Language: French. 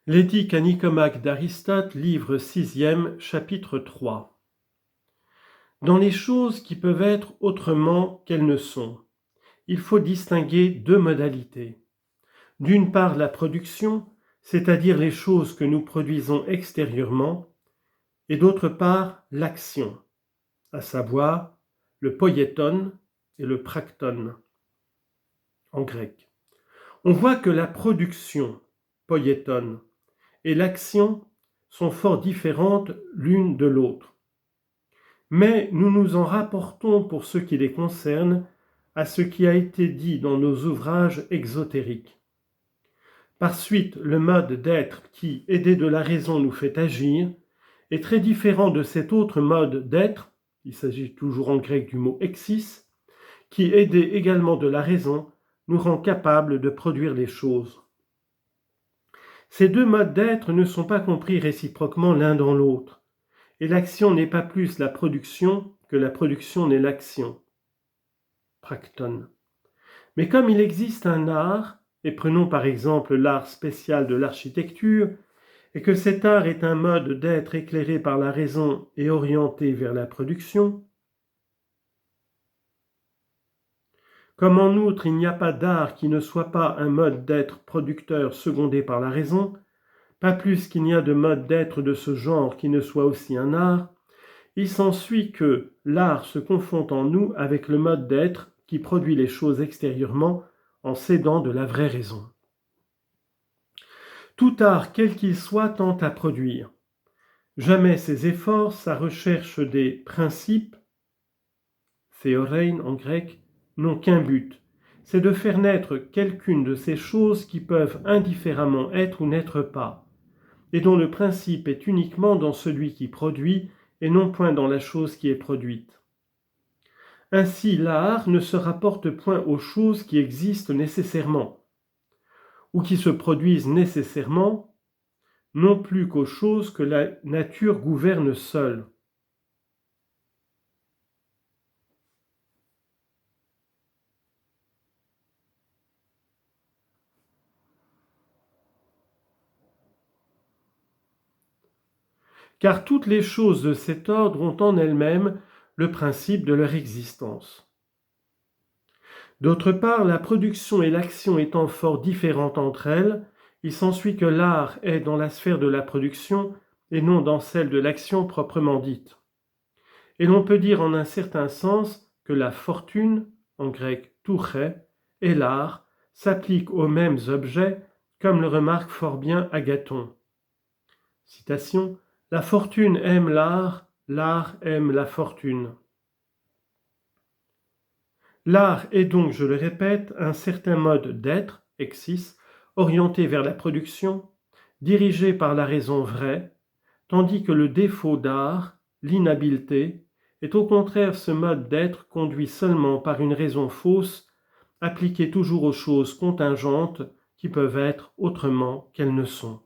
L'éthique à Nicomaque d'Aristote, livre 6e, chapitre 3. Dans les choses qui peuvent être autrement qu'elles ne sont, il faut distinguer deux modalités. D'une part, la production, c'est-à-dire les choses que nous produisons extérieurement, et d'autre part, l'action, à savoir le poieton et le prakton en grec. On voit que la production, poieton, et l'action sont fort différentes l'une de l'autre. Mais nous nous en rapportons pour ce qui les concerne à ce qui a été dit dans nos ouvrages exotériques. Par suite, le mode d'être qui, aidé de la raison, nous fait agir, est très différent de cet autre mode d'être, il s'agit toujours en grec du mot exis, qui, aidé également de la raison, nous rend capables de produire les choses. Ces deux modes d'être ne sont pas compris réciproquement l'un dans l'autre, et l'action n'est pas plus la production que la production n'est l'action. Prakton. Mais comme il existe un art, et prenons par exemple l'art spécial de l'architecture, et que cet art est un mode d'être éclairé par la raison et orienté vers la production, comme en outre il n'y a pas d'art qui ne soit pas un mode d'être producteur secondé par la raison, pas plus qu'il n'y a de mode d'être de ce genre qui ne soit aussi un art, il s'ensuit que l'art se confond en nous avec le mode d'être qui produit les choses extérieurement en s'aidant de la vraie raison. Tout art, quel qu'il soit, tend à produire. Jamais ses efforts, sa recherche des principes, théorein en grec, n'ont qu'un but, c'est de faire naître quelqu'une de ces choses qui peuvent indifféremment être ou n'être pas, et dont le principe est uniquement dans celui qui produit et non point dans la chose qui est produite. Ainsi, l'art ne se rapporte point aux choses qui existent nécessairement, ou qui se produisent nécessairement, non plus qu'aux choses que la nature gouverne seule. Car toutes les choses de cet ordre ont en elles-mêmes le principe de leur existence. D'autre part, la production et l'action étant fort différentes entre elles, il s'ensuit que l'art est dans la sphère de la production et non dans celle de l'action proprement dite. Et l'on peut dire en un certain sens que la fortune, en grec touché, et l'art s'appliquent aux mêmes objets, comme le remarque fort bien Agathon. Citation, « La fortune aime l'art aime la fortune. » L'art est donc, je le répète, un certain mode d'être, exis, orienté vers la production, dirigé par la raison vraie, tandis que le défaut d'art, l'inhabileté, est au contraire ce mode d'être conduit seulement par une raison fausse, appliquée toujours aux choses contingentes qui peuvent être autrement qu'elles ne sont.